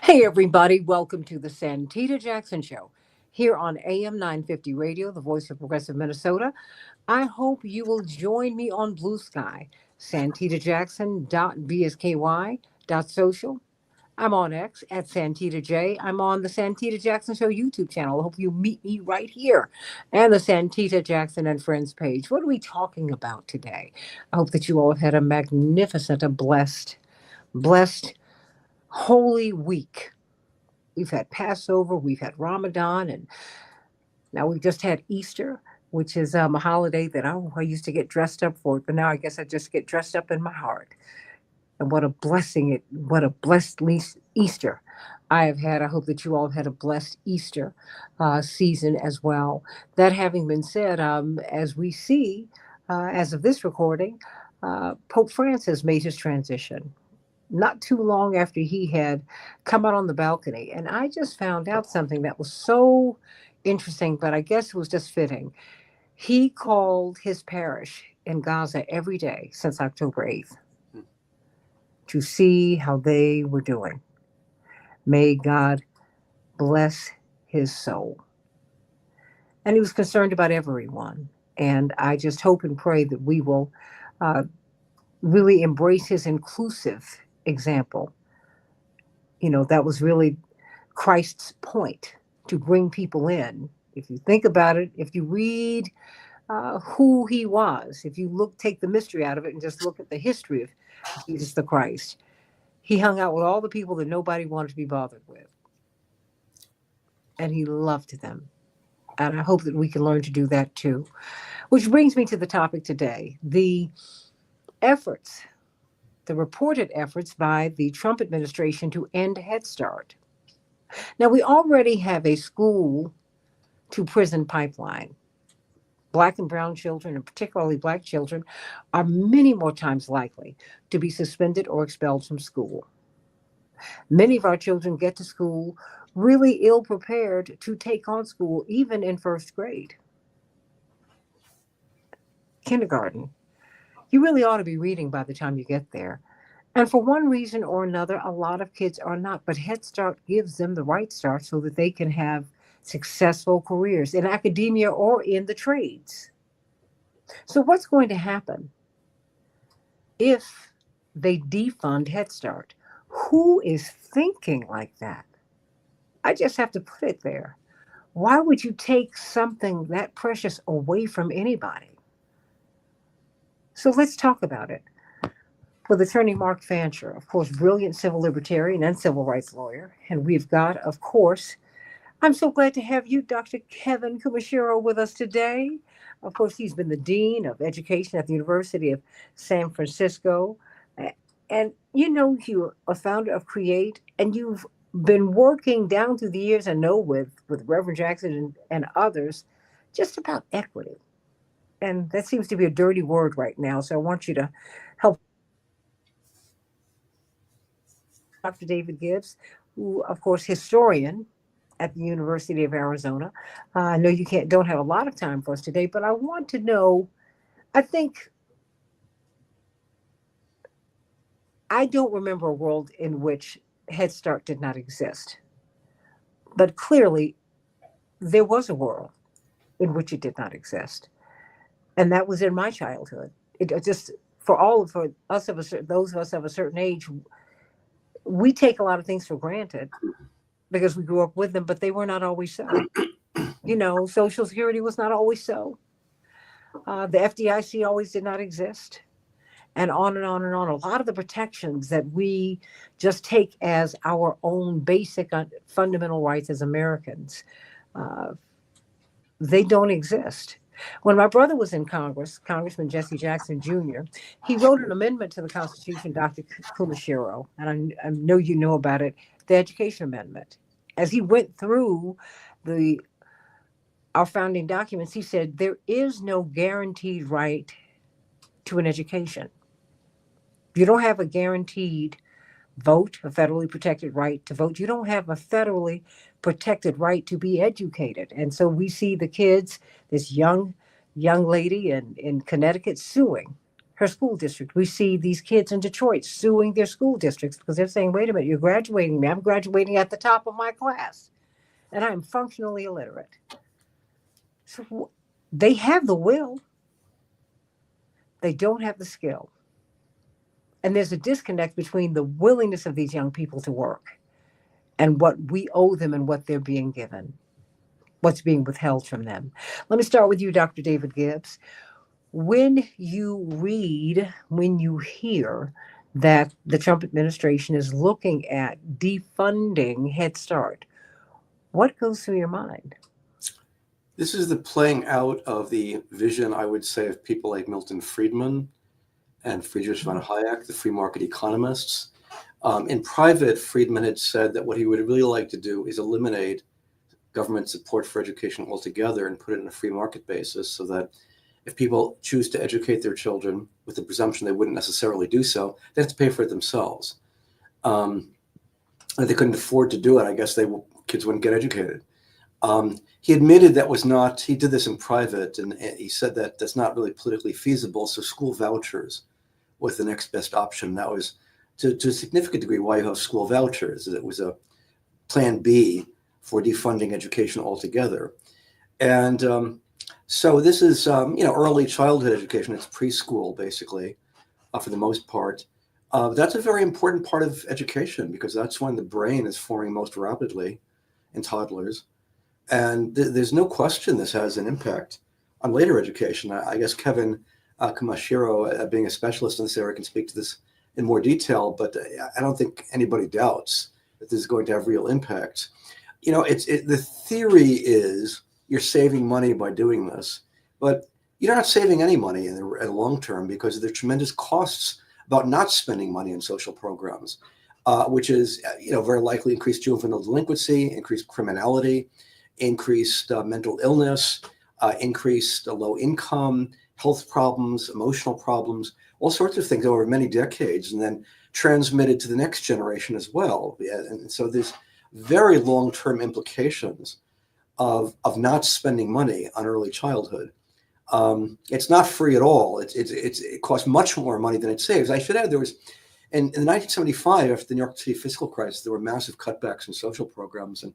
Hey, everybody, welcome to the Santita Jackson Show here on AM 950 Radio, the voice of progressive Minnesota. I hope you will join me on Blue Sky, santitajackson.bsky.social. I'm on X at Santita J. I'm on the Santita Jackson Show YouTube channel. I hope you meet me right here and the Santita Jackson and Friends page. What are we talking about today? I hope that you all have had a magnificent, blessed, holy week. We've had Passover, we've had Ramadan, and now we've just had Easter, which is a holiday that I used to get dressed up for, but now I guess I just get dressed up in my heart. And what a blessing what a blessed Easter I have had. I hope that you all have had a blessed Easter season as well. That having been said, as we see, as of this recording, Pope Francis made his transition not too long after he had come out on the balcony. And I just found out something that was so interesting, but I guess it was just fitting. He called his parish in Gaza every day since October 8th to see how they were doing. May God bless his soul. And he was concerned about everyone. And I just hope and pray that we will uh, really embrace his inclusive example. You know, that was really Christ's point, to bring people in. If you think about it, if you read who he was, if you take the mystery out of it and just look at the history of Jesus the Christ, he hung out with all the people that nobody wanted to be bothered with. And he loved them. And I hope that we can learn to do that too. Which brings me to the topic today, efforts, the reported efforts by the Trump administration to end Head Start. Now, we already have a school to prison pipeline. Black and brown children, and particularly black children, are many more times likely to be suspended or expelled from school. Many of our children get to school really ill prepared to take on school, even in first grade, kindergarten. You really ought to be reading by the time you get there. And for one reason or another, a lot of kids are not. But Head Start gives them the right start so that they can have successful careers in academia or in the trades. So, what's going to happen if they defund Head Start? Who is thinking like that? I just have to put it there. Why would you take something that precious away from anybody? So, let's talk about it. With attorney Mark Fancher, of course, brilliant civil libertarian and civil rights lawyer. And we've got, of course, I'm so glad to have you, Dr. Kevin Kumashiro, with us today. Of course, he's been the Dean of Education at the University of San Francisco. And you know, you're a founder of Create, and you've been working down through the years, I know, with Reverend Jackson and others, just about equity. And that seems to be a dirty word right now. So I want you to help Dr. David Gibbs, who, of course, historian at the University of Arizona. I know you don't have a lot of time for us today, but I want to know. I think I don't remember a world in which Head Start did not exist, but clearly there was a world in which it did not exist, and that was in my childhood. It just for us those of us of a certain age, we take a lot of things for granted because we grew up with them, but they were not always so. You know, Social Security was not always so. The FDIC always did not exist, and on and on and on. A lot of the protections that we just take as our own basic fundamental rights as Americans, uh, they don't exist. When my brother was in Congress, Congressman Jesse Jackson Jr., he wrote an amendment to the Constitution, Dr. Kumashiro, and I know you know about it, the Education Amendment. As he went through the our founding documents, he said there is no guaranteed right to an education. You don't have a guaranteed vote, a federally protected right to vote. You don't have a federally protected right to be educated. And so we see the kids, this young lady in Connecticut suing her school district. We see these kids in Detroit suing their school districts because they're saying, wait a minute, you're graduating me. I'm graduating at the top of my class, and I'm functionally illiterate. So they have the will, they don't have the skill. And there's a disconnect between the willingness of these young people to work and what we owe them and what they're being given, what's being withheld from them. Let me start with you, Dr. David Gibbs. When you read, when you hear that the Trump administration is looking at defunding Head Start, what goes through your mind? This is the playing out of the vision, I would say, of people like Milton Friedman and Friedrich von Hayek, the free market economists. In private, Friedman had said that what he would really like to do is eliminate government support for education altogether and put it on a free market basis, so that if people choose to educate their children with the presumption they wouldn't necessarily do so, they have to pay for it themselves. If they couldn't afford to do it, I guess kids wouldn't get educated. He admitted that was not, he did this in private, and he said that that's not really politically feasible, so school vouchers was the next best option. That was, to a significant degree, why you have school vouchers. It was a plan B for defunding education altogether. And so this is, early childhood education. It's preschool, basically, for the most part. That's a very important part of education because that's when the brain is forming most rapidly in toddlers. And there's no question this has an impact on later education. I guess Kevin Kamashiro, being a specialist in this area, can speak to this in more detail, but I don't think anybody doubts that this is going to have real impact. The theory is you're saving money by doing this, but you're not saving any money in the long term because of the tremendous costs about not spending money on social programs, which is, very likely increased juvenile delinquency, increased criminality, increased mental illness, increased low income, health problems, emotional problems, all sorts of things over many decades, and then transmitted to the next generation as well. And so there's very long-term implications of not spending money on early childhood. It's not free at all. It costs much more money than it saves. I should add, there was, in 1975, after the New York City fiscal crisis, there were massive cutbacks in social programs. And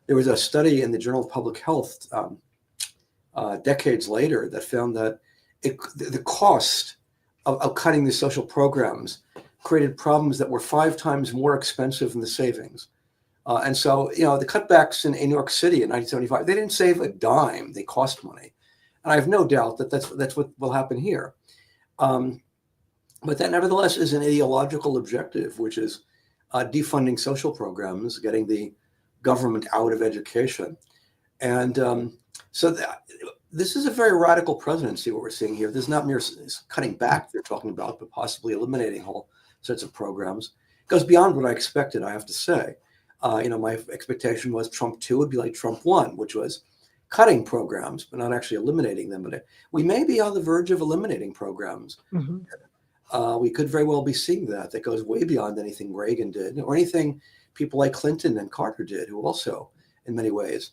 there was a study in the Journal of Public Health decades later that found that the cost of cutting the social programs created problems that were 5 times more expensive than the savings. And so, the cutbacks in New York City in 1975, they didn't save a dime. They cost money. And I have no doubt that that's what will happen here. But that nevertheless is an ideological objective, which is defunding social programs, getting the government out of education. And this is a very radical presidency, what we're seeing here. This is not mere cutting back they're talking about, but possibly eliminating whole sets of programs. It goes beyond what I expected, I have to say. My expectation was Trump 2 would be like Trump 1, which was cutting programs, but not actually eliminating them. But we may be on the verge of eliminating programs. Mm-hmm. We could very well be seeing that goes way beyond anything Reagan did or anything people like Clinton and Carter did, who also, in many ways,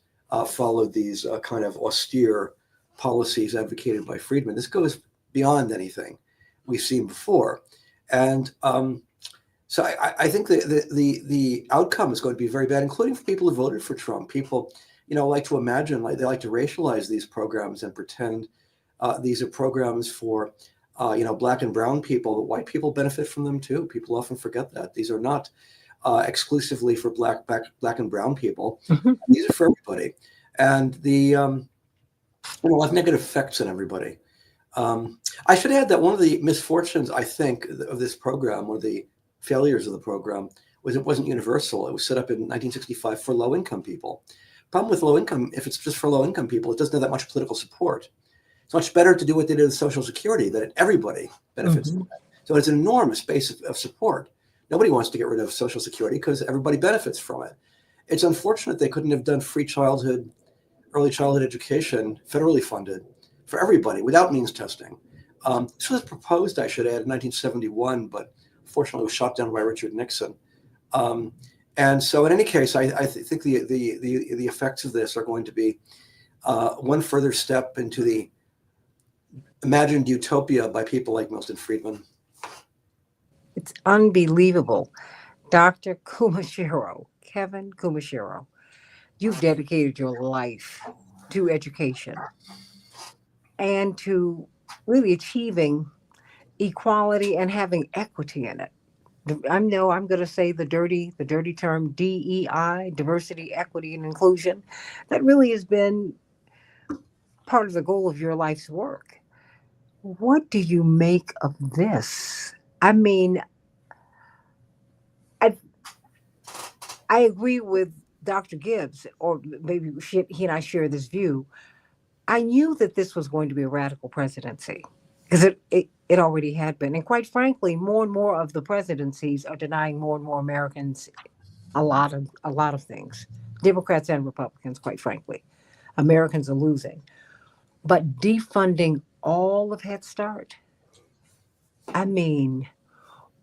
followed these kind of austere policies advocated by Friedman. This goes beyond anything we've seen before. And so I think the outcome is going to be very bad, including for people who voted for Trump. People, like to imagine, they like to racialize these programs and pretend these are programs for, Black and brown people, but white people benefit from them too. People often forget that. These are not exclusively for black and brown people. Mm-hmm. These are for everybody. And will have negative effects on everybody. I should add that one of the misfortunes, I think, of this program, or the failures of the program, was it wasn't universal. It was set up in 1965 for low-income people. Problem with low income, if it's just for low-income people, it doesn't have that much political support. It's much better to do what they did with Social Security, that everybody benefits from that. So it's an enormous base of support. Nobody wants to get rid of Social Security because everybody benefits from it. It's unfortunate they couldn't have done free childhood, early childhood education, federally funded, for everybody without means testing. This was proposed, I should add, in 1971, but fortunately was shot down by Richard Nixon. And so in any case, I think the effects of this are going to be one further step into the imagined utopia by people like Milton Friedman. It's unbelievable. Dr. Kumashiro, Kevin Kumashiro, you've dedicated your life to education and to really achieving equality and having equity in it. I know I'm going to say the dirty term DEI, diversity, equity, and inclusion. That really has been part of the goal of your life's work. What do you make of this? I mean, I I agree with Dr. Gibbs, or maybe he and I share this view. I knew that this was going to be a radical presidency because it already had been. And quite frankly, more and more of the presidencies are denying more and more Americans a lot of things. Democrats and Republicans, quite frankly. Americans are losing. But defunding all of Head Start, I mean,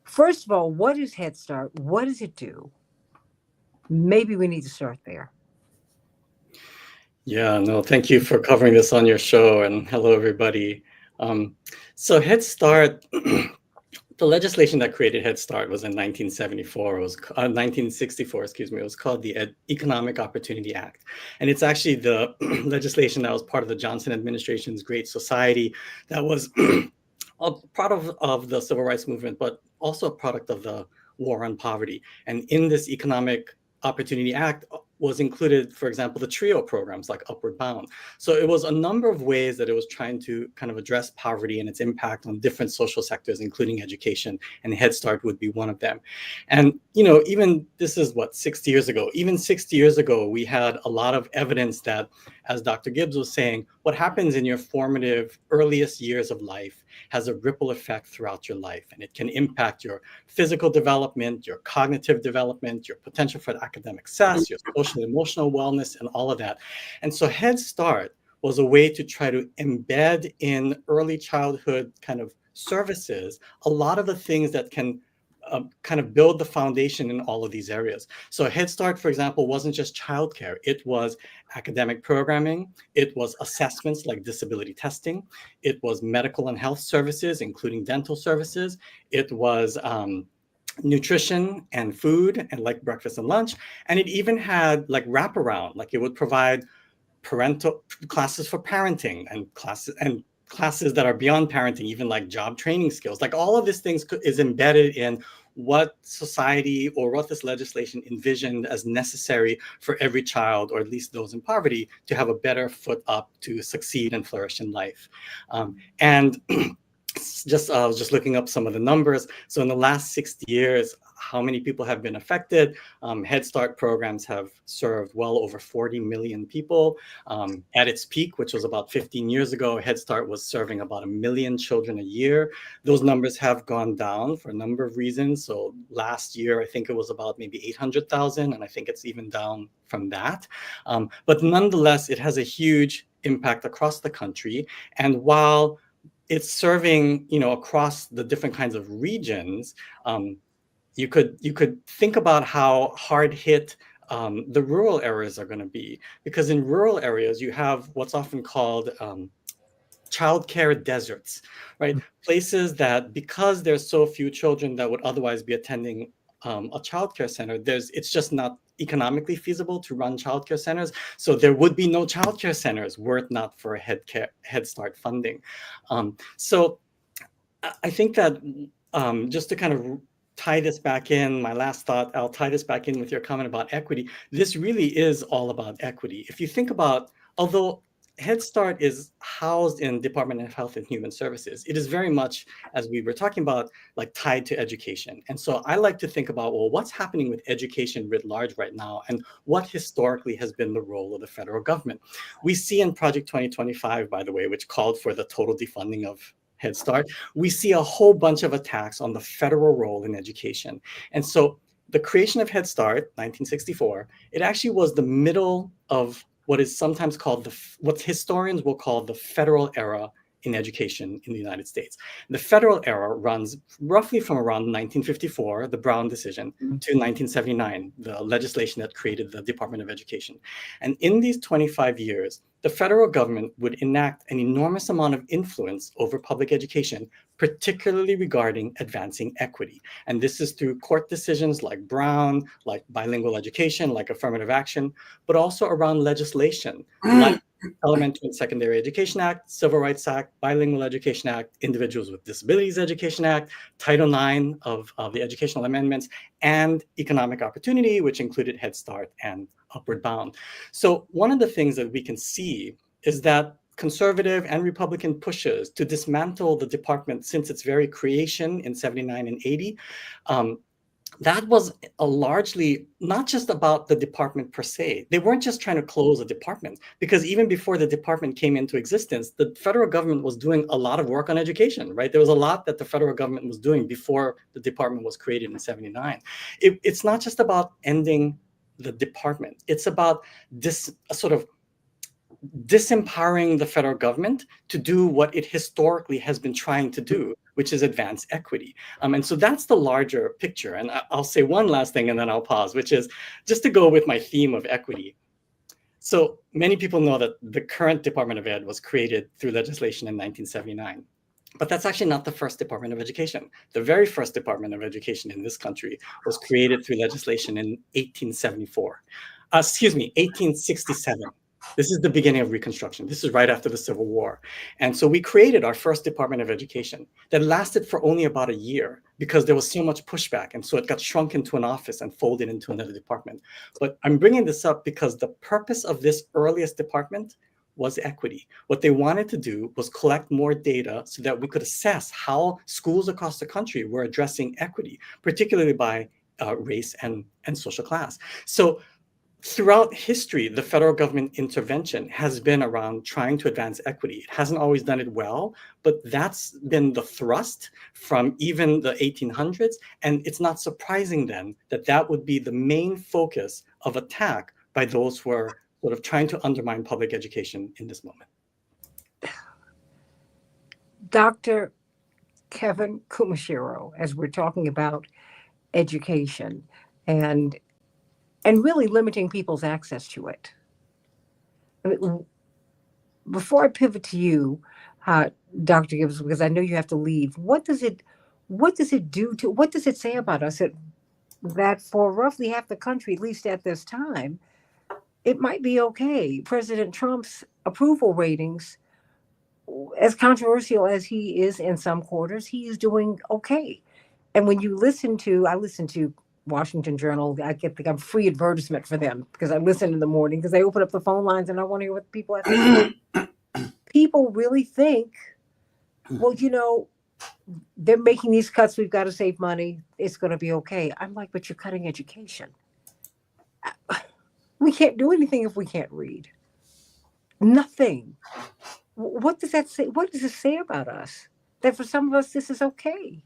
first of all, what is Head Start? What does it do? Maybe we need to start there. Yeah, no, thank you for covering this on your show, and hello, everybody. Um, so Head Start, the legislation that created Head Start was in 1974. It was 1964, excuse me. It was called the Economic Opportunity Act, and it's actually the legislation that was part of the Johnson administration's Great Society, that was a part of the civil rights movement, but also a product of the war on poverty. And in this Economic Opportunity Act was included, for example, the TRIO programs like Upward Bound. So it was a number of ways that it was trying to kind of address poverty and its impact on different social sectors, including education, and Head Start would be one of them. And, even this is what, 60 years ago, even 60 years ago, we had a lot of evidence that, as Dr. Gibbs was saying, what happens in your formative earliest years of life has a ripple effect throughout your life, and it can impact your physical development, your cognitive development, your potential for academic success, your social and emotional wellness, and all of that. And so Head Start was a way to try to embed in early childhood kind of services a lot of the things that can kind of build the foundation in all of these areas. So Head Start, for example, wasn't just childcare. It was academic programming. It was assessments like disability testing. It was medical and health services, including dental services. It was nutrition and food, and like breakfast and lunch. And it even had like wraparound, like it would provide parental classes for parenting, and classes that are beyond parenting, even like job training skills. Like all of these things is embedded in what society or what this legislation envisioned as necessary for every child, or at least those in poverty, to have a better foot up to succeed and flourish in life. And I was just looking up some of the numbers. So in the last 60 years, how many people have been affected? Head Start programs have served well over 40 million people. At its peak, which was about 15 years ago, Head Start was serving about 1 million children a year. Those numbers have gone down for a number of reasons. So last year, I think it was about maybe 800,000, and I think it's even down from that. But nonetheless, it has a huge impact across the country. And while it's serving, across the different kinds of regions, you could think about how hard hit the rural areas are going to be, because in rural areas you have what's often called childcare deserts, right? Places that, because there's so few children that would otherwise be attending a childcare center, it's just not economically feasible to run childcare centers. So there would be no childcare centers were it not for Head Start funding. So I think that just to kind of tie this back in, my last thought, I'll tie this back in with your comment about equity. This really is all about equity. If you think about, although Head Start is housed in Department of Health and Human Services, it is very much, as we were talking about, like tied to education. And so I like to think about, well, what's happening with education writ large right now, and what historically has been the role of the federal government. We see in Project 2025, by the way, which called for the total defunding of Head Start, we see a whole bunch of attacks on the federal role in education. And so the creation of Head Start, 1964, it actually was the middle of what is sometimes called what historians will call the federal era in education in the United States. The federal era runs roughly from around 1954, the Brown decision, to 1979, the legislation that created the Department of Education. And in these 25 years, the federal government would enact an enormous amount of influence over public education, particularly regarding advancing equity. And this is through court decisions like Brown, like bilingual education, like affirmative action, but also around legislation like Elementary and Secondary Education Act, Civil Rights Act, Bilingual Education Act, Individuals with Disabilities Education Act, Title IX of the educational amendments, and Economic Opportunity, which included Head Start and Upward Bound. So one of the things that we can see is that conservative and Republican pushes to dismantle the department since its very creation in 79 and 80, that was a largely not just about the department per se. They weren't just trying to close a department, because even before the department came into existence, the federal government was doing a lot of work on education, right? There was a lot that the federal government was doing before the department was created in 79. It's not just about ending the department. It's about this sort of disempowering the federal government to do what it historically has been trying to do, which is advance equity. And so that's the larger picture. And I'll say one last thing and then I'll pause, which is just to go with my theme of equity. So many people know that the current Department of Ed was created through legislation in 1979. But that's actually not the first Department of Education. The very first Department of Education in this country was created through legislation in 1867. This is the beginning of Reconstruction. This is right after the Civil War. And so we created our first Department of Education that lasted for only about a year because there was so much pushback. And so it got shrunk into an office and folded into another department. But I'm bringing this up because the purpose of this earliest department was equity. What they wanted to do was collect more data so that we could assess how schools across the country were addressing equity, particularly by race and social class. So throughout history, the federal government intervention has been around trying to advance equity. It hasn't always done it well, but that's been the thrust from even the 1800s. And it's not surprising then that that would be the main focus of attack by those who are sort of trying to undermine public education in this moment. Dr. Kevin Kumashiro, as we're talking about education and really limiting people's access to it. I mean, before I pivot to you, Dr. Gibbs, because I know you have to leave, what does it say about us that for roughly half the country, at least at this time, it might be okay? President Trump's approval ratings, as controversial as he is in some quarters, he is doing okay. And when you listen to Washington Journal, I get the free advertisement for them because I listen in the morning because they open up the phone lines and I want to hear what people have to say. People really think, well, they're making these cuts. We've got to save money. It's going to be okay. I'm like, but you're cutting education. We can't do anything if we can't read. Nothing. What does that say? What does it say about us? That for some of us, this is okay.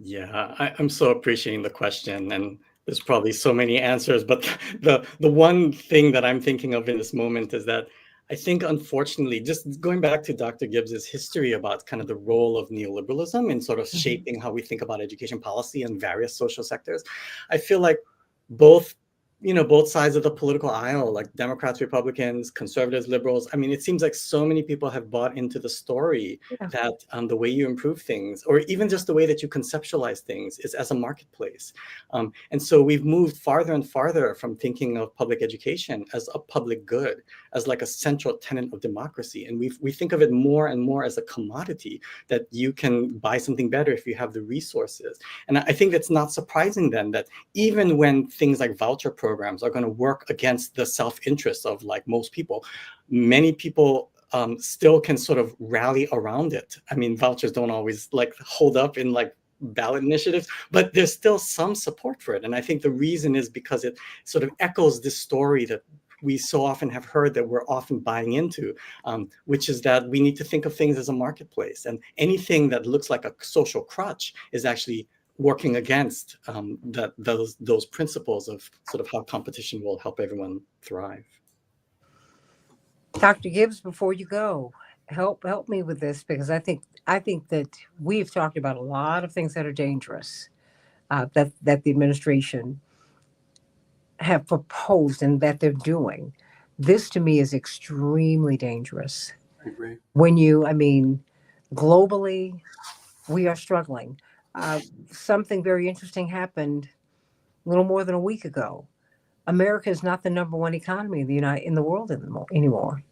Yeah, I'm so appreciating the question, and there's probably so many answers, but the one thing that I'm thinking of in this moment is that I think, unfortunately, just going back to Dr. Gibbs's history about kind of the role of neoliberalism in sort of shaping how we think about education policy in various social sectors, I feel like both sides of the political aisle, like Democrats, Republicans, conservatives, liberals. I mean, it seems like so many people have bought into the story that the way you improve things, or even just the way that you conceptualize things, is as a marketplace. And so we've moved farther and farther from thinking of public education as a public good, as like a central tenet of democracy. And we think of it more and more as a commodity that you can buy something better if you have the resources. And I think it's not surprising then that even when things like voucher programs are going to work against the self-interest of like most people, many people still can sort of rally around it. I mean, vouchers don't always like hold up in like ballot initiatives, but there's still some support for it. And I think the reason is because it sort of echoes this story that we so often have heard that we're often buying into, which is that we need to think of things as a marketplace. And anything that looks like a social crutch is actually working against those principles of sort of how competition will help everyone thrive. Dr. Gibbs, before you go, help me with this because I think that we've talked about a lot of things that are dangerous, that the administration have proposed and that they're doing. This to me is extremely dangerous. I agree. I mean, globally, we are struggling. Uh, Something very interesting happened a little more than a week ago. America is not the number one economy in the world anymore.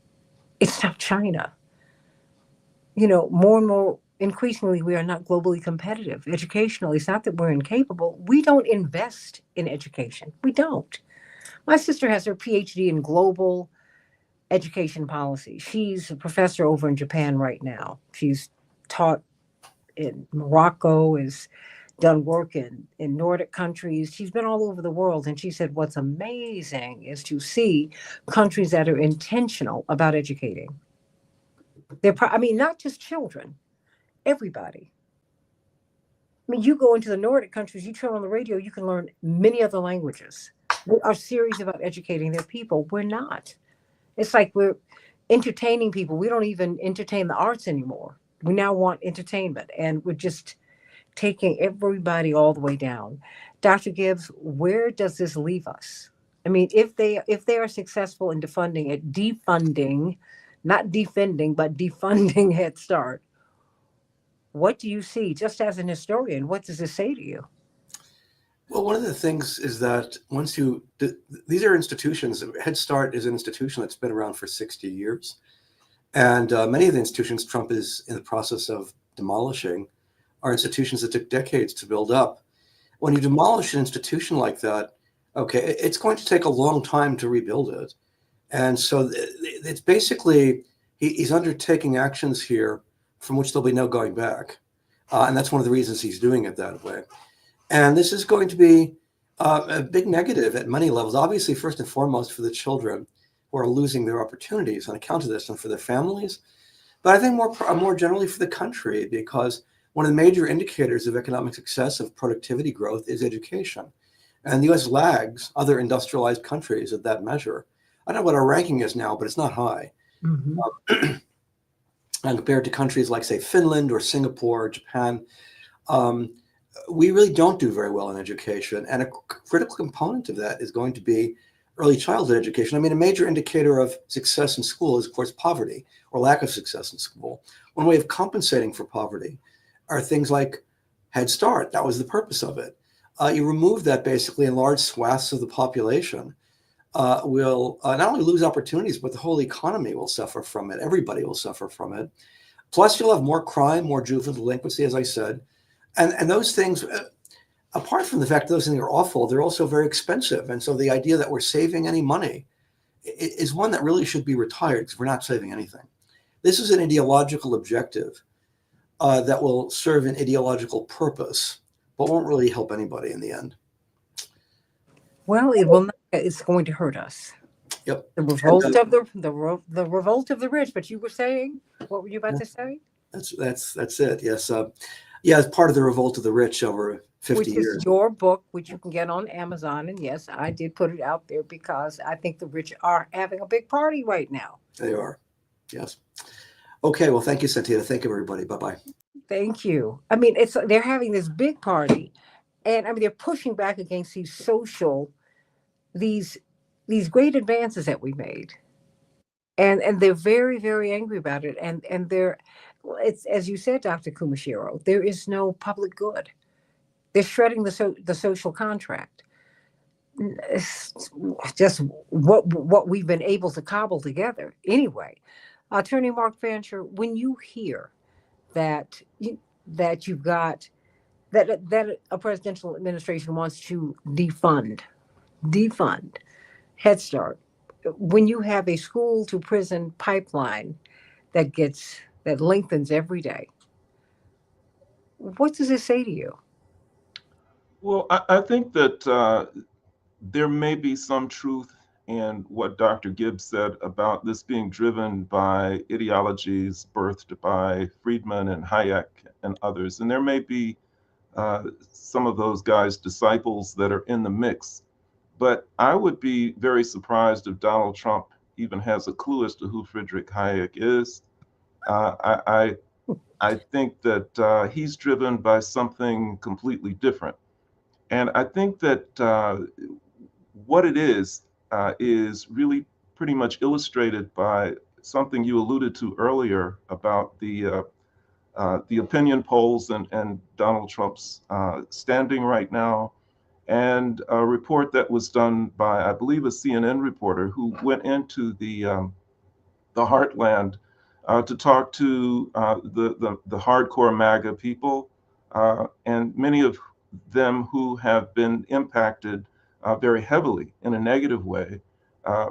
It's not China. More and more increasingly, we are not globally competitive educationally. It's not that we're incapable. We don't invest in education. We don't. My sister has her PhD in global education policy. She's a professor over in Japan right now. She's taught in Morocco, has done work in Nordic countries. She's been all over the world. And she said, what's amazing is to see countries that are intentional about educating. I mean, not just children, everybody. I mean, you go into the Nordic countries, you turn on the radio, you can learn many other languages. They are serious about educating their people. We're not. It's like we're entertaining people. We don't even entertain the arts anymore. We now want entertainment, and we're just taking everybody all the way down. Dr. Gibbs, where does this leave us? I mean, if they are successful in defunding, not defending, but defunding Head Start, what do you see? Just as an historian, what does this say to you? Well, one of the things is that these are institutions. Head Start is an institution that's been around for 60 years. And many of the institutions Trump is in the process of demolishing are institutions that took decades to build up. When you demolish an institution like that, okay, it's going to take a long time to rebuild it. And so it's basically, he's undertaking actions here from which there'll be no going back. And that's one of the reasons he's doing it that way. And this is going to be a big negative at many levels, obviously, first and foremost, for the children who are losing their opportunities on account of this and for their families. But I think more generally for the country, because one of the major indicators of economic success, of productivity growth, is education. And the US lags other industrialized countries at that measure. I don't know what our ranking is now, but it's not high. Mm-hmm. And compared to countries like, say, Finland or Singapore or Japan, we really don't do very well in education. And a critical component of that is going to be early childhood education. I mean, a major indicator of success in school is, of course, poverty or lack of success in school. One way of compensating for poverty are things like Head Start. That was the purpose of it. You remove that basically, and large swaths of the population will not only lose opportunities, but the whole economy will suffer from it. Everybody will suffer from it. Plus, you'll have more crime, more juvenile delinquency, as I said. And those things, apart from the fact that those things are awful, they're also very expensive. And so the idea that we're saving any money is one that really should be retired, because we're not saving anything. This is an ideological objective that will serve an ideological purpose, but won't really help anybody in the end. Well, it will not. It's going to hurt us. Yep. The revolt of the revolt of the rich. But you were saying, what were you about to say? That's it. Yes. Yeah, it's part of the revolt of the rich over 50 Which years. is your book, which you can get on Amazon. And yes, I did put it out there because I think the rich are having a big party right now. They are. Yes. Okay. Well, thank you, Santita. Thank you, everybody. Bye-bye. Thank you. I mean, they're having this big party, and I mean they're pushing back against these these great advances that we made, and they're very very angry about it, and they're well, it's as you said, Dr. Kumashiro, there is no public good. They're shredding the social contract. It's just what we've been able to cobble together anyway. Attorney Mark Fancher, when you hear that that you've got that a presidential administration wants to defund Head Start, when you have a school to prison pipeline that lengthens every day, what does it say to you? Well, I think that there may be some truth in what Dr. Gibbs said about this being driven by ideologies birthed by Friedman and Hayek and others. And there may be some of those guys' disciples that are in the mix. But I would be very surprised if Donald Trump even has a clue as to who Friedrich Hayek is. I think that he's driven by something completely different. And I think that what it is really pretty much illustrated by something you alluded to earlier about the opinion polls and Donald Trump's standing right now, and a report that was done by, I believe, a CNN reporter who went into the heartland to talk to the hardcore MAGA people, and many of them who have been impacted very heavily in a negative way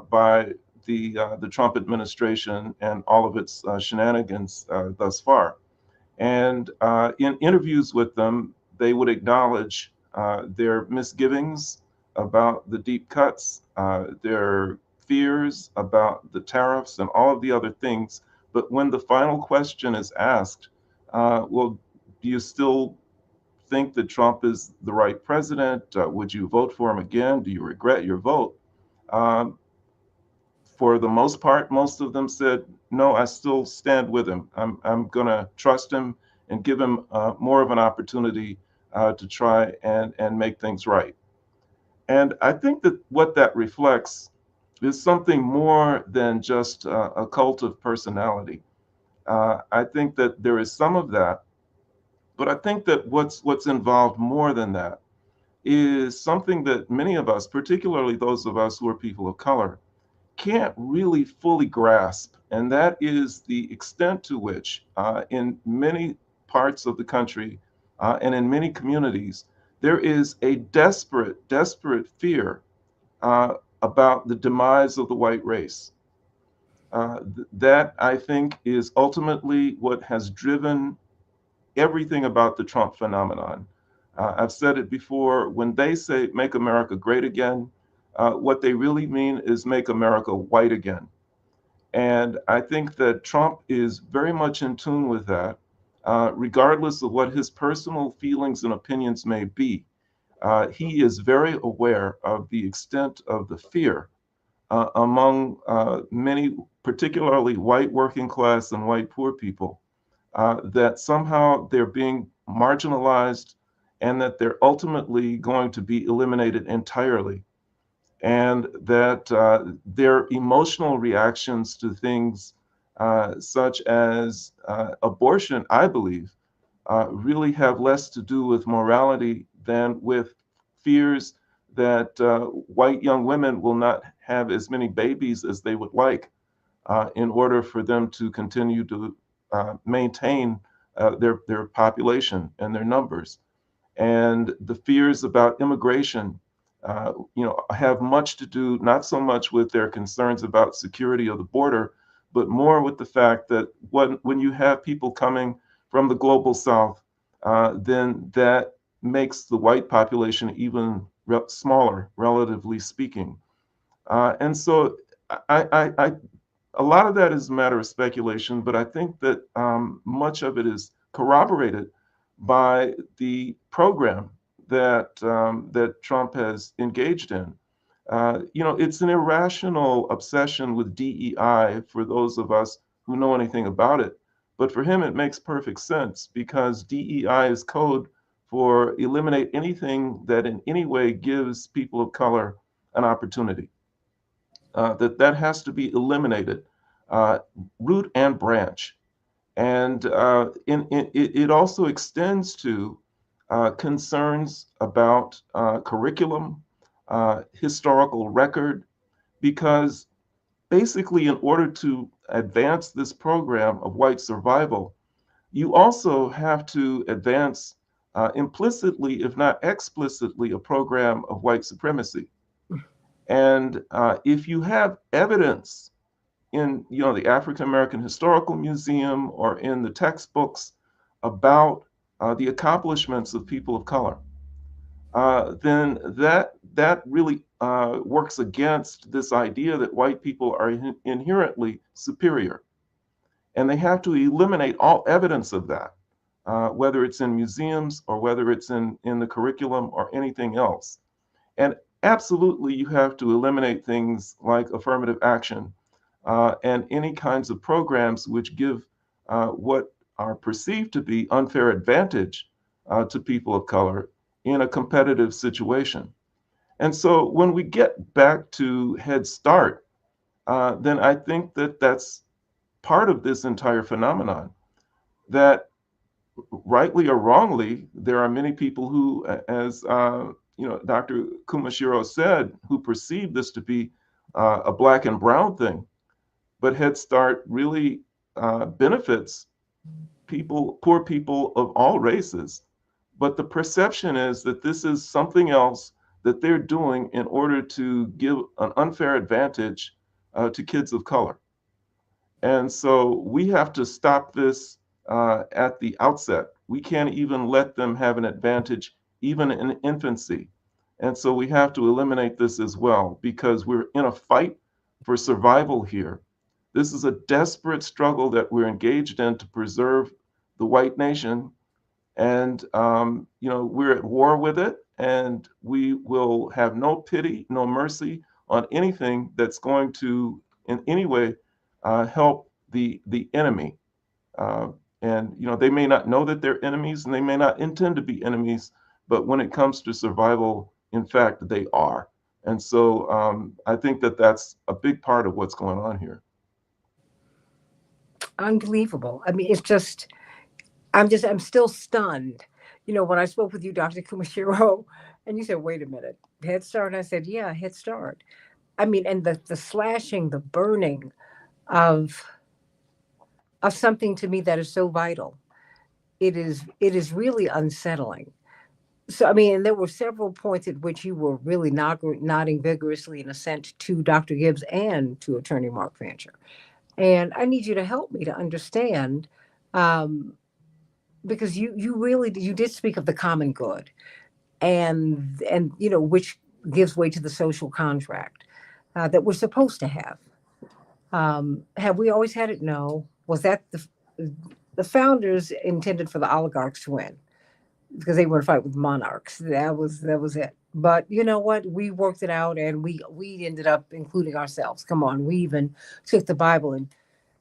by the Trump administration and all of its shenanigans thus far. And in interviews with them, they would acknowledge their misgivings about the deep cuts, their fears about the tariffs and all of the other things. But when the final question is asked, well, do you still think that Trump is the right president? Would you vote for him again? Do you regret your vote? Um, for the most part, most of them said, no, I still stand with him. I'm going to trust him and give him more of an opportunity to try and make things right. And I think that what that reflects is something more than just a cult of personality. I think that there is some of that, but I think that what's involved more than that is something that many of us, particularly those of us who are people of color, can't really fully grasp, and that is the extent to which, in many parts of the country and in many communities, there is a desperate, desperate fear about the demise of the white race. That, I think, is ultimately what has driven everything about the Trump phenomenon. I've said it before, when they say make America great again, what they really mean is make America white again. And I think that Trump is very much in tune with that, regardless of what his personal feelings and opinions may be. He is very aware of the extent of the fear among many, particularly white working class and white poor people, that somehow they're being marginalized and that they're ultimately going to be eliminated entirely. And that their emotional reactions to things such as abortion, I believe, really have less to do with morality than with fears that white young women will not have as many babies as they would like in order for them to continue to maintain their population and their numbers. And the fears about immigration, have much to do not so much with their concerns about security of the border, but more with the fact that when you have people coming from the global south, then that makes the white population even smaller, relatively speaking. And so I a lot of that is a matter of speculation, but I think that much of it is corroborated by the program that Trump has engaged in. It's an irrational obsession with DEI for those of us who know anything about it. But for him, it makes perfect sense because DEI is code for eliminate anything that in any way gives people of color an opportunity. That has to be eliminated, uh, root and branch. And it also extends to concerns about curriculum, historical record, because basically, in order to advance this program of white survival, you also have to advance implicitly, if not explicitly, a program of white supremacy. And if you have evidence in the African American Historical Museum or in the textbooks about the accomplishments of people of color, then that really works against this idea that white people are inherently superior, and they have to eliminate all evidence of that, whether it's in museums or whether it's in the curriculum or anything else. And absolutely, you have to eliminate things like affirmative action and any kinds of programs which give what are perceived to be unfair advantage to people of color in a competitive situation. And so when we get back to Head Start, then I think that that's part of this entire phenomenon, that rightly or wrongly, there are many people who, as Dr. Kumashiro said, who perceive this to be a black and brown thing. But Head Start really benefits people, poor people of all races. But the perception is that this is something else that they're doing in order to give an unfair advantage to kids of color. And so we have to stop this at the outset. We can't even let them have an advantage, even in infancy. And so we have to eliminate this as well, because we're in a fight for survival here. This is a desperate struggle that we're engaged in to preserve the white nation. And, we're at war with it, and we will have no pity, no mercy on anything that's going to, in any way, help the enemy. And they may not know that they're enemies, and they may not intend to be enemies, but when it comes to survival, in fact, they are. And so I think that that's a big part of what's going on here. Unbelievable. I mean, I'm still stunned. When I spoke with you, Dr. Kumashiro, and you said, wait a minute, Head Start. I said, yeah, Head Start. I mean, and the slashing, the burning of something to me that is so vital. It is really unsettling. So, I mean, and there were several points at which you were really nodding vigorously in assent to Dr. Gibbs and to Attorney Mark Fancher. And I need you to help me to understand, because you did speak of the common good, and which gives way to the social contract that we're supposed to have. Have we always had it? No. Was that the founders intended for the oligarchs to win because they were to fight with monarchs? That was it. But you know what? We worked it out, and we ended up including ourselves. Come on, we even took the Bible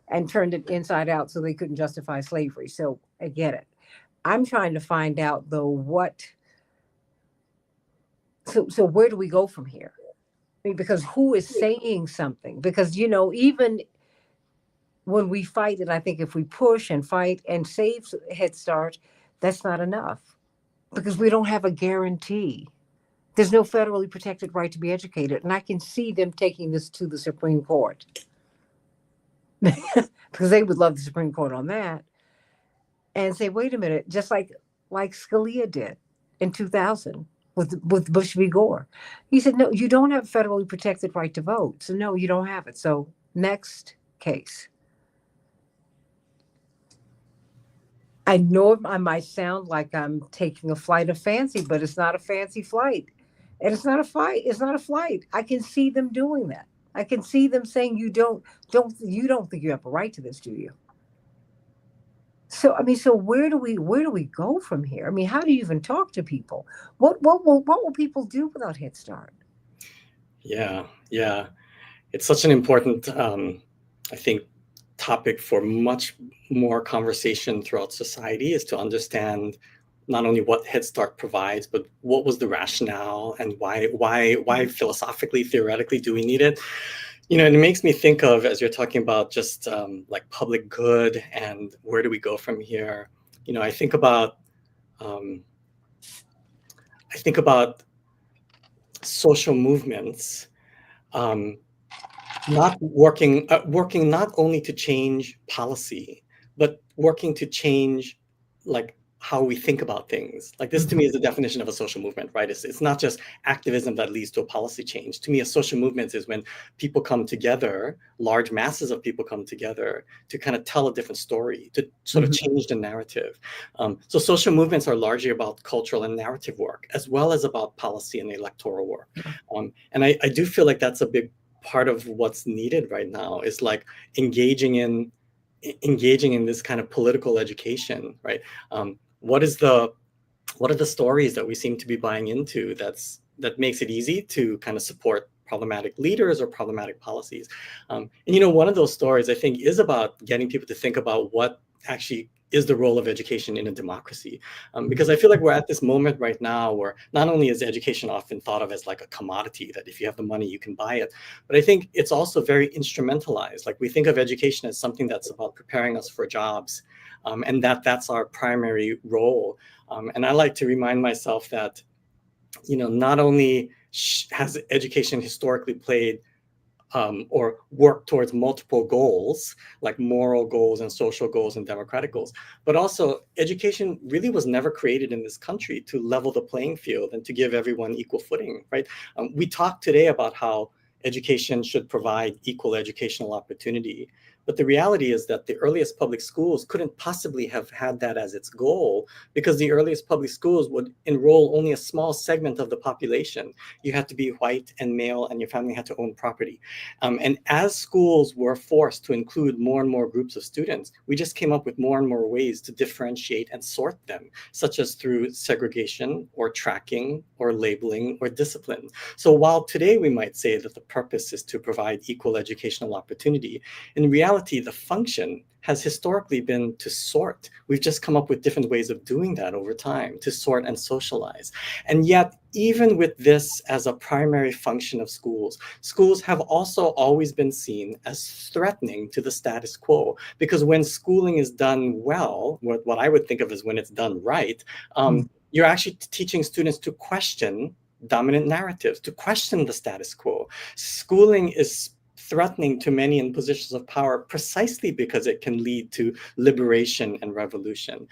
and turned it inside out so they couldn't justify slavery. So I get it. I'm trying to find out though so where do we go from here? I mean, because who is saying something? Because even when we fight it, I think if we push and fight and save Head Start, that's not enough because we don't have a guarantee. There's no federally protected right to be educated. And I can see them taking this to the Supreme Court because they would love the Supreme Court on that and say, wait a minute, just like Scalia did in 2000 with Bush v. Gore. He said, no, you don't have a federally protected right to vote. So no, you don't have it. So next case. I know I might sound like I'm taking a flight of fancy, but it's not a fancy flight. And it's not a fight. It's not a flight. I can see them doing that. I can see them saying, you don't think you have a right to this, do you? So I mean, so where do we go from here? I mean, how do you even talk to people? What will people do without Head Start? Yeah, it's such an important, I think, topic for much more conversation throughout society, is to understand not only what Head Start provides, but what was the rationale and why philosophically, theoretically do we need it? And it makes me think of, as you're talking about just like public good and where do we go from here? I think about social movements not working not only to change policy, but working to change like how we think about things. Like this to me is the definition of a social movement, right? It's not just activism that leads to a policy change. To me, a social movement is when people come together, large masses of people come together to kind of tell a different story, to sort of change the narrative. So social movements are largely about cultural and narrative work, as well as about policy and electoral work. And I do feel like that's a big part of what's needed right now, is like engaging in this kind of political education, right? What are the stories that we seem to be buying into that makes it easy to kind of support problematic leaders or problematic policies. And one of those stories I think is about getting people to think about what actually is the role of education in a democracy. Because I feel like we're at this moment right now where not only is education often thought of as like a commodity, that if you have the money, you can buy it, but I think it's also very instrumentalized. Like we think of education as something that's about preparing us for jobs, and that's our primary role. And I like to remind myself that, not only has education historically played or work towards multiple goals, like moral goals and social goals and democratic goals. But also, education really was never created in this country to level the playing field and to give everyone equal footing, right? We talked today about how education should provide equal educational opportunity. But the reality is that the earliest public schools couldn't possibly have had that as its goal, because the earliest public schools would enroll only a small segment of the population. You had to be white and male, and your family had to own property. And as schools were forced to include more and more groups of students, we just came up with more and more ways to differentiate and sort them, such as through segregation or tracking or labeling or discipline. So while today we might say that the purpose is to provide equal educational opportunity, in reality, the function has historically been to sort. We've just come up with different ways of doing that over time, to sort and socialize. And yet, even with this as a primary function of schools, schools have also always been seen as threatening to the status quo. Because when schooling is done well, what I would think of as when it's done right, you're actually teaching students to question dominant narratives, to question the status quo. Schooling is threatening to many in positions of power precisely because it can lead to liberation and revolution.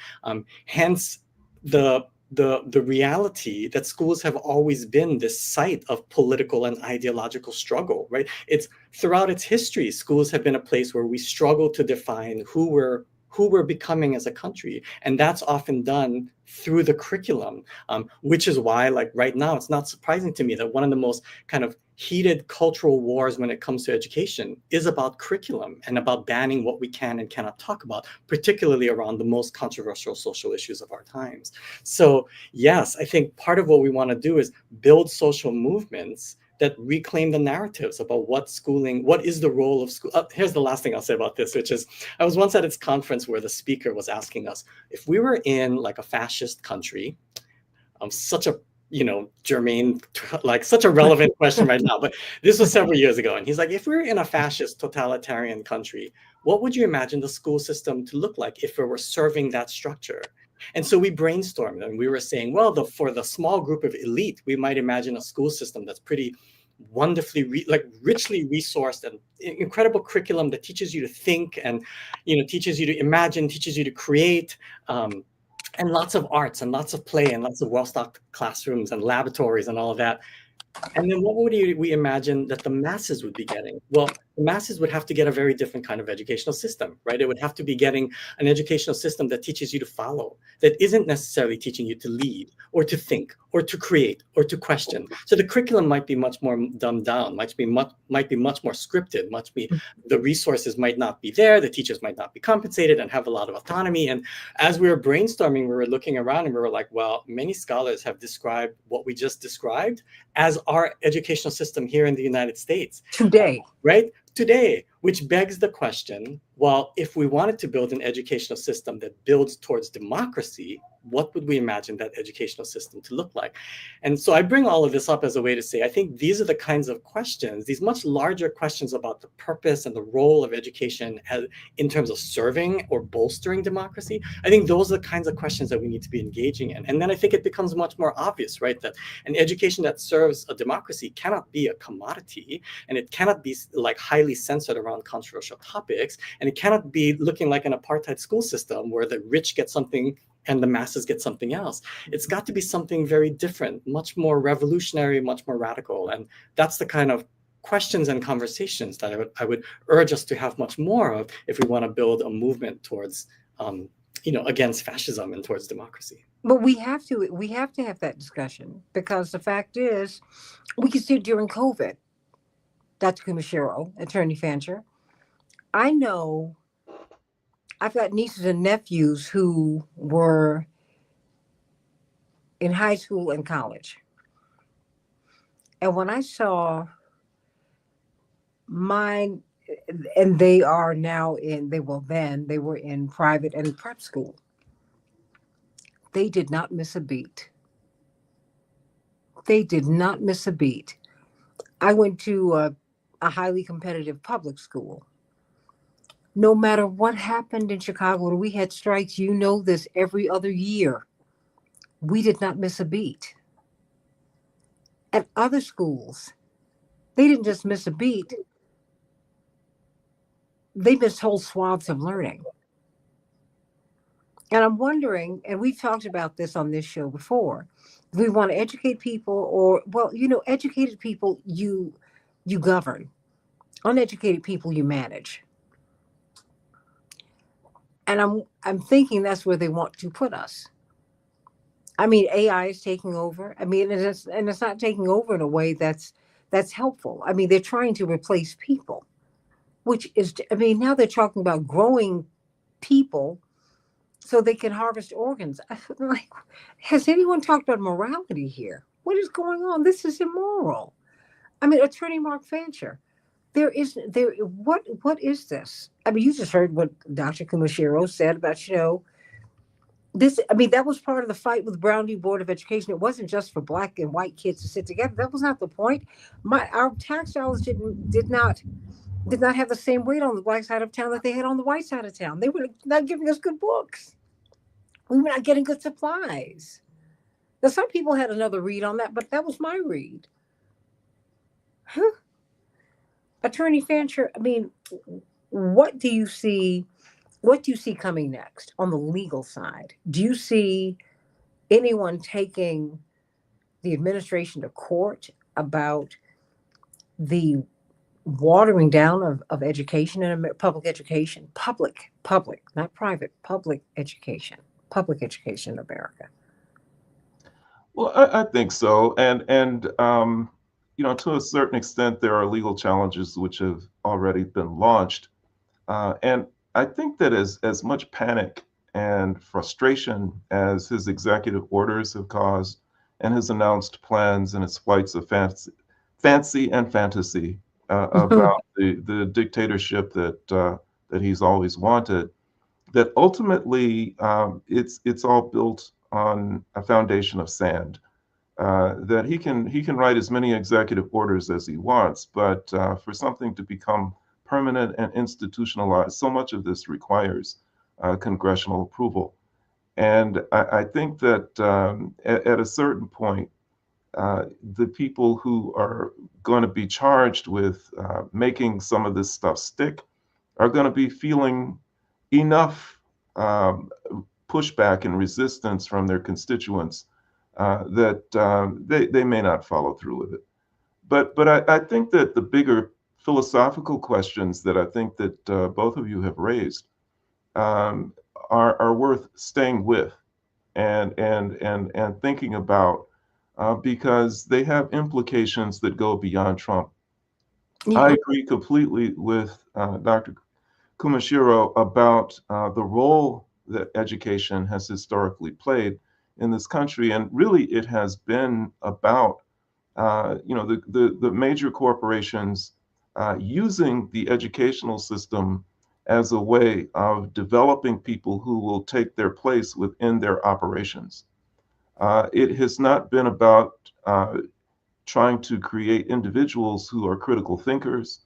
Hence, the reality that schools have always been this site of political and ideological struggle, right? It's throughout its history, schools have been a place where we struggle to define who we're becoming as a country. And that's often done through the curriculum, which is why, like right now, it's not surprising to me that one of the most kind of heated cultural wars when it comes to education is about curriculum and about banning what we can and cannot talk about, particularly around the most controversial social issues of our times. So yes, I think part of what we want to do is build social movements that reclaim the narratives about what is the role of school. Here's the last thing I'll say about this, which is I was once at its conference where the speaker was asking us, if we were in like a fascist country, such a germane, like such a relevant question right now, but this was several years ago. And he's like, if we were in a fascist totalitarian country, what would you imagine the school system to look like if it were serving that structure? And so we brainstormed and we were saying, well, for the small group of elite, we might imagine a school system that's pretty wonderfully richly resourced and incredible curriculum that teaches you to think and teaches you to imagine, teaches you to create, and lots of arts and lots of play and lots of well-stocked classrooms and laboratories and all of that. And then what would we imagine that the masses would be getting? Well, the masses would have to get a very different kind of educational system, right? It would have to be getting an educational system that teaches you to follow, that isn't necessarily teaching you to lead or to think or to create or to question. So the curriculum might be much more dumbed down, might be much more scripted, the resources might not be there, the teachers might not be compensated and have a lot of autonomy. And as we were brainstorming, we were looking around and we were like, well, many scholars have described what we just described as our educational system here in the United States. Today. Right? Today, which begs the question, well, if we wanted to build an educational system that builds towards democracy, what would we imagine that educational system to look like? And so I bring all of this up as a way to say, I think these are the kinds of questions, these much larger questions about the purpose and the role of education in terms of serving or bolstering democracy. I think those are the kinds of questions that we need to be engaging in. And then I think it becomes much more obvious, right, that an education that serves a democracy cannot be a commodity, and it cannot be like highly censored around controversial topics, and it cannot be looking like an apartheid school system where the rich get something and the masses get something else. It's got to be something very different, much more revolutionary, much more radical. And that's the kind of questions and conversations that I would urge us to have much more of if we want to build a movement towards, against fascism and towards democracy. But we have to have that discussion, because the fact is, we can see it during COVID. Dr. Kumashiro, Attorney Fancher, I know I've got nieces and nephews who were in high school and college. And when I saw Mine, and they are now in, they, well, then they were in private and prep school. They did not miss a beat. They did not miss a beat. I went to a highly competitive public school. No matter what happened in Chicago, when we had strikes, you know this, every other year, we did not miss a beat. At other schools, they didn't just miss a beat, they missed whole swaths of learning. And I'm wondering, and we've talked about this on this show before, we want to educate people, or, well, educated people you govern, uneducated people you manage. And I'm thinking that's where they want to put us. I mean, AI is taking over. I mean, and it's not taking over in a way that's helpful. I mean, they're trying to replace people, which is, I mean, now they're talking about growing people so they can harvest organs. Like, has anyone talked about morality here? What is going on? This is immoral. I mean, Attorney Mark Fancher, what is this? I mean, you just heard what Dr. Kumashiro said about, this. I mean, that was part of the fight with Brown v. Board of Education. It wasn't just for black and white kids to sit together. That was not the point. Our tax dollars did not have the same weight on the black side of town that they had on the white side of town. They were not giving us good books. We were not getting good supplies. Now, some people had another read on that, but that was my read. Huh? Attorney Fancher, I mean, what do you see? What do you see coming next on the legal side? Do you see anyone taking the administration to court about the watering down of education in public education? Public, not private, public education in America. Well, I think so, and to a certain extent, there are legal challenges which have already been launched, and I think that as much panic and frustration as his executive orders have caused, and his announced plans and his flights of fancy and fantasy about the dictatorship that he's always wanted, that ultimately it's all built on a foundation of sand. That he can write as many executive orders as he wants, but for something to become permanent and institutionalized, so much of this requires congressional approval. And I think that at a certain point, the people who are going to be charged with making some of this stuff stick are going to be feeling enough um, pushback and resistance from their constituents that they may not follow through with it. But I think that the bigger philosophical questions that I think that both of you have raised um, are worth staying with and thinking about because they have implications that go beyond Trump. I Yeah. agree completely with Dr. Kumashiro about the role that education has historically played in this country, and really it has been about the major corporations using the educational system as a way of developing people who will take their place within their operations. It has not been about trying to create individuals who are critical thinkers,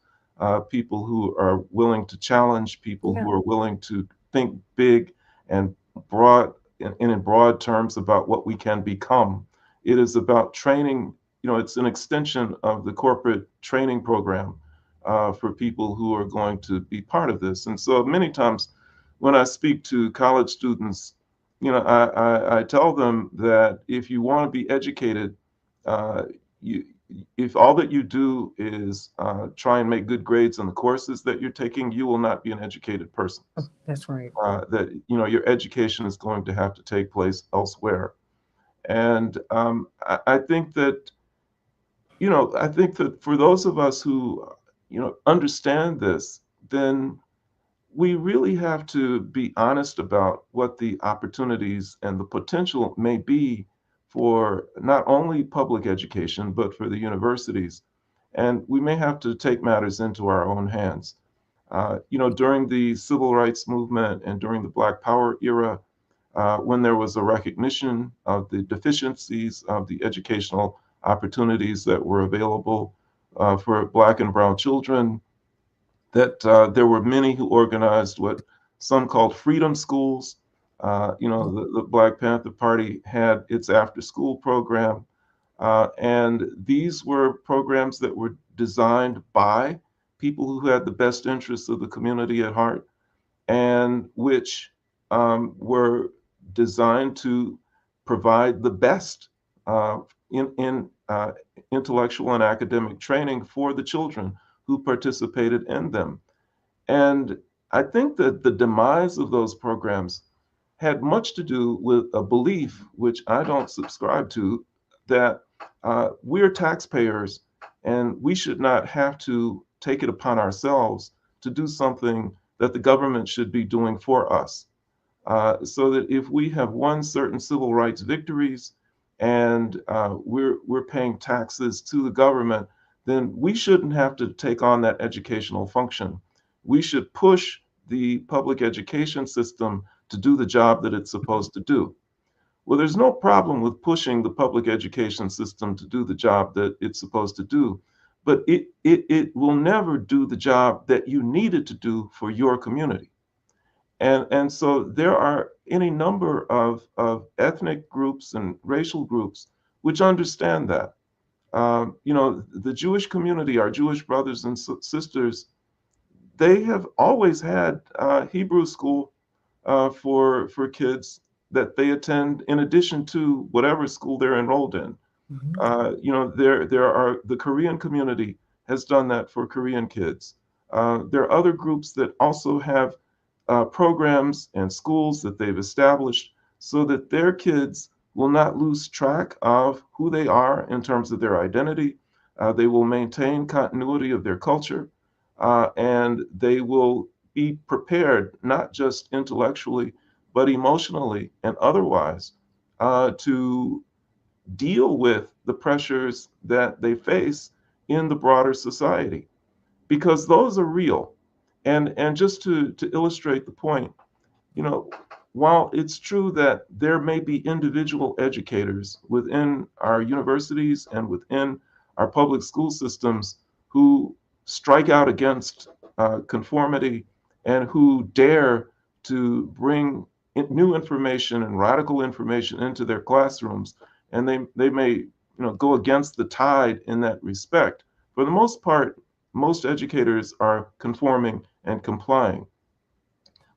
people who are willing to challenge, people Yeah. who are willing to think big and broad in broad terms about what we can become. It is about training, it's an extension of the corporate training program for people who are going to be part of this. And so many times when I speak to college students, I tell them that if you want to be educated, uh, you, if all that you do is try and make good grades in the courses that you're taking, you will not be an educated person. That's right. That your education is going to have to take place elsewhere. And I think that for those of us who understand this, then we really have to be honest about what the opportunities and the potential may be for not only public education, but for the universities. And we may have to take matters into our own hands. During the civil rights movement and during the Black Power era, when there was a recognition of the deficiencies of the educational opportunities that were available for Black and Brown children, that there were many who organized what some called freedom schools. The Black Panther Party had its after school program. And these were programs that were designed by people who had the best interests of the community at heart, and which were designed to provide the best in intellectual and academic training for the children who participated in them. And I think that the demise of those programs had much to do with a belief, which I don't subscribe to, that we're taxpayers and we should not have to take it upon ourselves to do something that the government should be doing for us. So that if we have won certain civil rights victories and we're paying taxes to the government, then we shouldn't have to take on that educational function. We should push the public education system to do the job that it's supposed to do. Well, there's no problem with pushing the public education system to do the job that it's supposed to do, but it will never do the job that you need it to do for your community. And so there are any number of ethnic groups and racial groups which understand that. The Jewish community, our Jewish brothers and sisters, they have always had Hebrew school for kids that they attend in addition to whatever school they're enrolled in. There are the Korean community has done that for Korean kids. There are other groups that also have programs and schools that they've established so that their kids will not lose track of who they are in terms of their identity. They will maintain continuity of their culture, and they will be prepared, not just intellectually, but emotionally and otherwise, to deal with the pressures that they face in the broader society, because those are real. And just to illustrate the point, you know, while it's true that there may be individual educators within our universities and within our public school systems who strike out against conformity and who dare to bring new information and radical information into their classrooms, and they may go against the tide in that respect. For the most part, most educators are conforming and complying.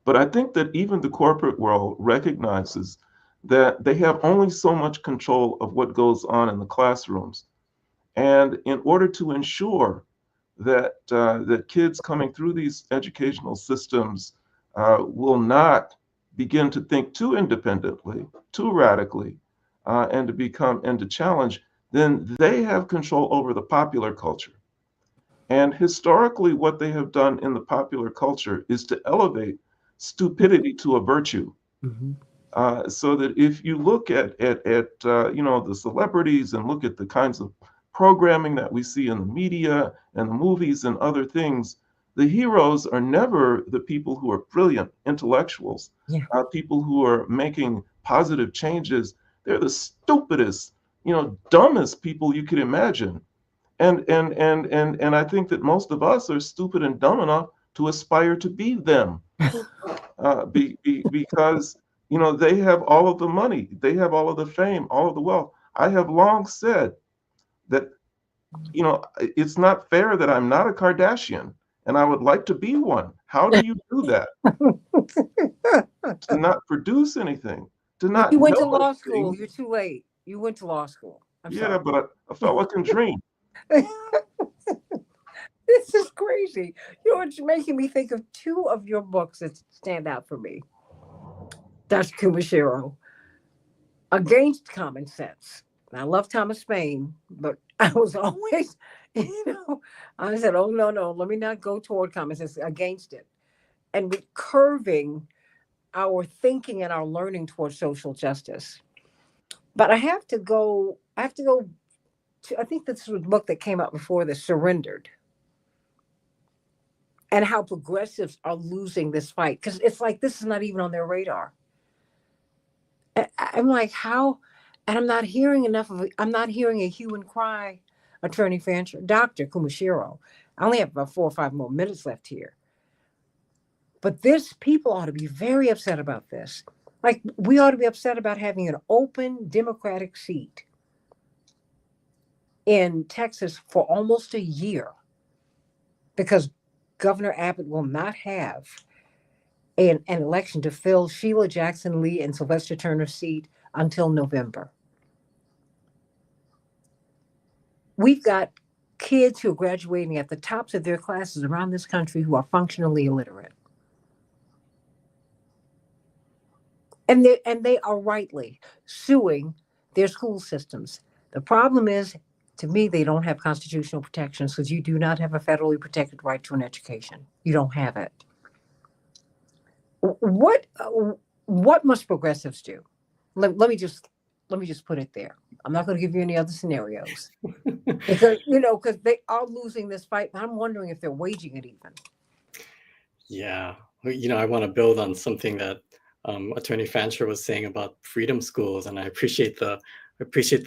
But I think that even the corporate world recognizes that they have only so much control of what goes on in the classrooms. And in order to ensure that kids coming through these educational systems will not begin to think too independently, too radically, and to challenge, then they have control over the popular culture. And historically, what they have done in the popular culture is to elevate stupidity to a virtue. Mm-hmm. So that if you look at the celebrities and look at the kinds of programming that we see in the media and the movies and other things, the heroes are never the people who are brilliant intellectuals, Yeah. people who are making positive changes. They're the stupidest, dumbest people you could imagine. And I think that most of us are stupid and dumb enough to aspire to be them, because they have all of the money, they have all of the fame, all of the wealth. I have long said that it's not fair that I'm not a Kardashian, and I would like to be one. How do you do that? To not produce anything, to not You went to know law school. anything. You're too late. You went to law school. I'm Yeah, sorry. but a fella can dream. This is crazy. It's making me think of two of your books that stand out for me. Dr. Kumashiro, Against Common Sense. And I love Thomas Paine, but I was always, I said, oh, no, no, let me not go toward common sense, against it. And curving our thinking and our learning towards social justice. But I have to go I think this was a book that came out before this, Surrendered, and how progressives are losing this fight because it's like this is not even on their radar. I'm like, how? And I'm not hearing enough of it. I'm not hearing a hue and cry, Attorney Fancher, Dr. Kumashiro. I only have about 4 or 5 more minutes left here. But this, people ought to be very upset about this. Like, we ought to be upset about having an open Democratic seat in Texas for almost a year because Governor Abbott will not have an election to fill Sheila Jackson Lee and Sylvester Turner's seat until November. We've got kids who are graduating at the tops of their classes around this country who are functionally illiterate. And they are rightly suing their school systems. The problem is, to me, they don't have constitutional protections because you do not have a federally protected right to an education. You don't have it. What must progressives do? Let me just put it there. I'm not going to give you any other scenarios because they are losing this fight. I'm wondering if they're waging it even. Yeah, I want to build on something that Attorney Fancher was saying about freedom schools, and I appreciate the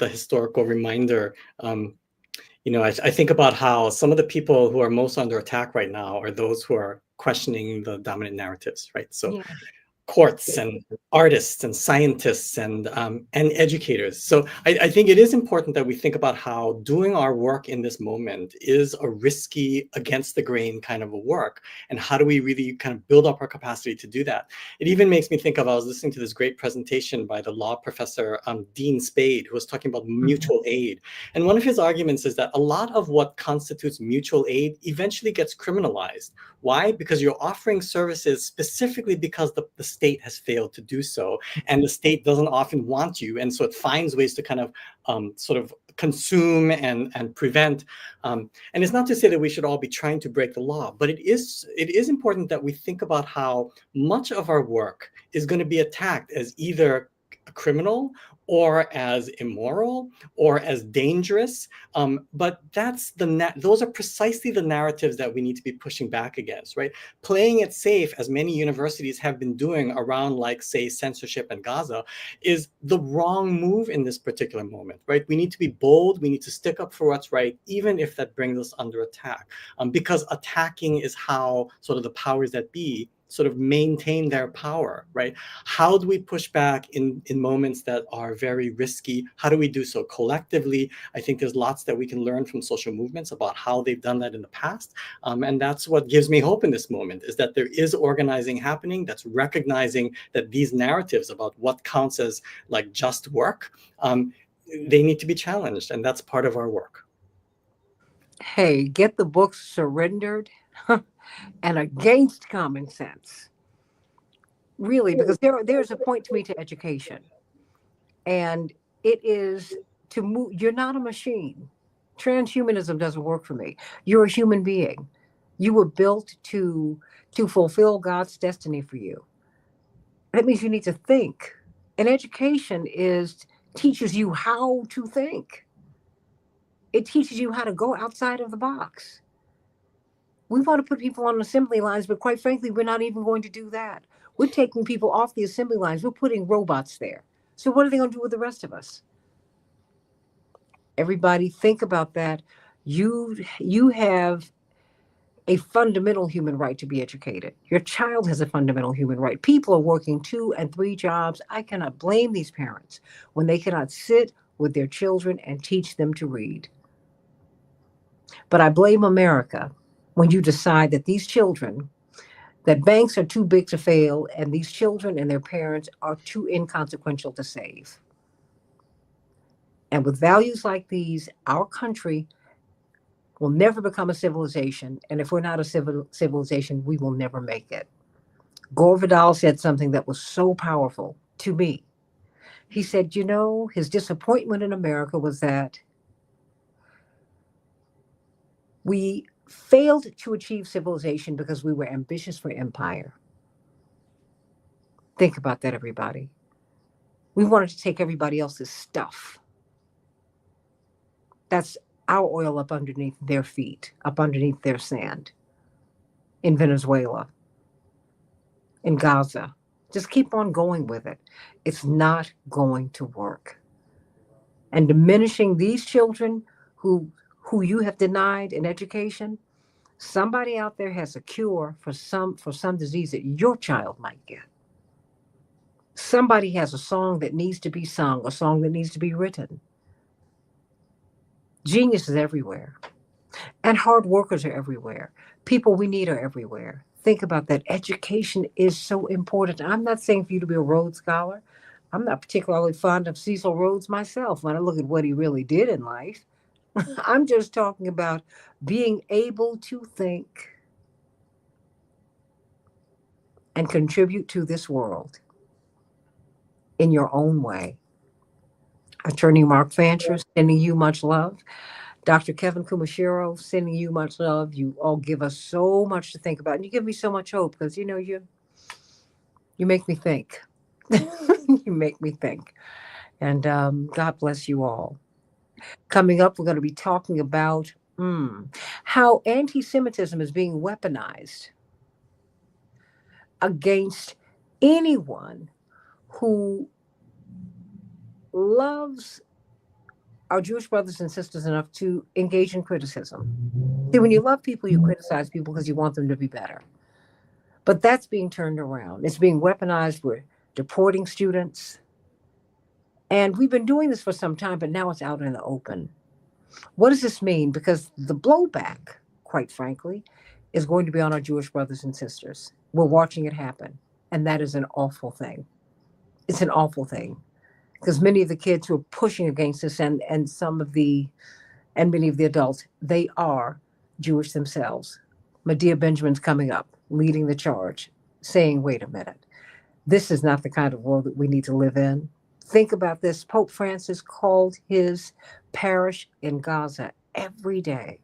historical reminder. I think about how some of the people who are most under attack right now are those who are questioning the dominant narratives, right? So Yeah. courts and artists and scientists and educators. So I think it is important that we think about how doing our work in this moment is a risky, against the grain kind of a work. And how do we really kind of build up our capacity to do that? It even makes me think of, I was listening to this great presentation by the law professor, Dean Spade, who was talking about mutual aid. And one of his arguments is that a lot of what constitutes mutual aid eventually gets criminalized. Why? Because you're offering services specifically because the state has failed to do so, and the state doesn't often want you, and so it finds ways to kind of sort of consume and prevent. And it's not to say that we should all be trying to break the law, but it is important that we think about how much of our work is going to be attacked as either criminal or as immoral or as dangerous. But those are precisely the narratives that we need to be pushing back against, right? Playing it safe, as many universities have been doing around, like, say, censorship in Gaza, is the wrong move in this particular moment, right? We need to be bold. We need to stick up for what's right, even if that brings us under attack, because attacking is how sort of the powers that be sort of maintain their power, right? How do we push back in moments that are very risky? How do we do so collectively? I think there's lots that we can learn from social movements about how they've done that in the past. And that's what gives me hope in this moment, is that there is organizing happening that's recognizing that these narratives about what counts as like just work, they need to be challenged. And that's part of our work. Hey, get the book Surrendered and Against Common Sense. Really, because there's a point to me to education. And it is to move. You're not a machine. Transhumanism doesn't work for me. You're a human being. You were built to fulfill God's destiny for you. That means you need to think. And education teaches you how to think. It teaches you how to go outside of the box. We want to put people on assembly lines, but quite frankly, we're not even going to do that. We're taking people off the assembly lines. We're putting robots there. So what are they going to do with the rest of us? Everybody think about that. You have a fundamental human right to be educated. Your child has a fundamental human right. People are working 2 and 3 jobs. I cannot blame these parents when they cannot sit with their children and teach them to read. But I blame America when you decide that that banks are too big to fail, and these children and their parents are too inconsequential to save. And with values like these, our country will never become a civilization. And if we're not a civilization, we will never make it. Gore Vidal said something that was so powerful to me. He said, his disappointment in America was that we failed to achieve civilization because we were ambitious for empire. Think about that, everybody. We wanted to take everybody else's stuff. That's our oil up underneath their feet, up underneath their sand in Venezuela, in Gaza. Just keep on going with it. It's not going to work. And diminishing these children who you have denied an education, somebody out there has a cure for some disease that your child might get. Somebody has a song that needs to be sung, a song that needs to be written. Genius is everywhere. And hard workers are everywhere. People we need are everywhere. Think about that. Education is so important. I'm not saying for you to be a Rhodes Scholar. I'm not particularly fond of Cecil Rhodes myself when I look at what he really did in life. I'm just talking about being able to think and contribute to this world in your own way. Attorney Mark Fancher, sending you much love. Dr. Kevin Kumashiro, sending you much love. You all give us so much to think about. And you give me so much hope because, you know, you make me think. You make me think. And God bless you all. Coming up, we're going to be talking about how anti-Semitism is being weaponized against anyone who loves our Jewish brothers and sisters enough to engage in criticism. See, when you love people, you criticize people because you want them to be better. But that's being turned around. It's being weaponized. We're deporting students. And we've been doing this for some time, but now it's out in the open. What does this mean? Because the blowback, quite frankly, is going to be on our Jewish brothers and sisters. We're watching it happen. And that is an awful thing. It's an awful thing. Because many of the kids who are pushing against this and many of the adults, they are Jewish themselves. Medea Benjamin's coming up, leading the charge, saying, wait a minute, this is not the kind of world that we need to live in. Think about this. Pope Francis called his parish in Gaza every day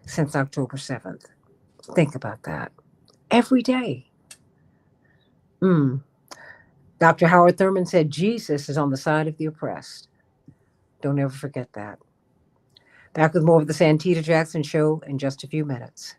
since October 7th. Think about that. Every day. Dr. Howard Thurman said Jesus is on the side of the oppressed. Don't ever forget that. Back with more of the Santita Jackson Show in just a few minutes.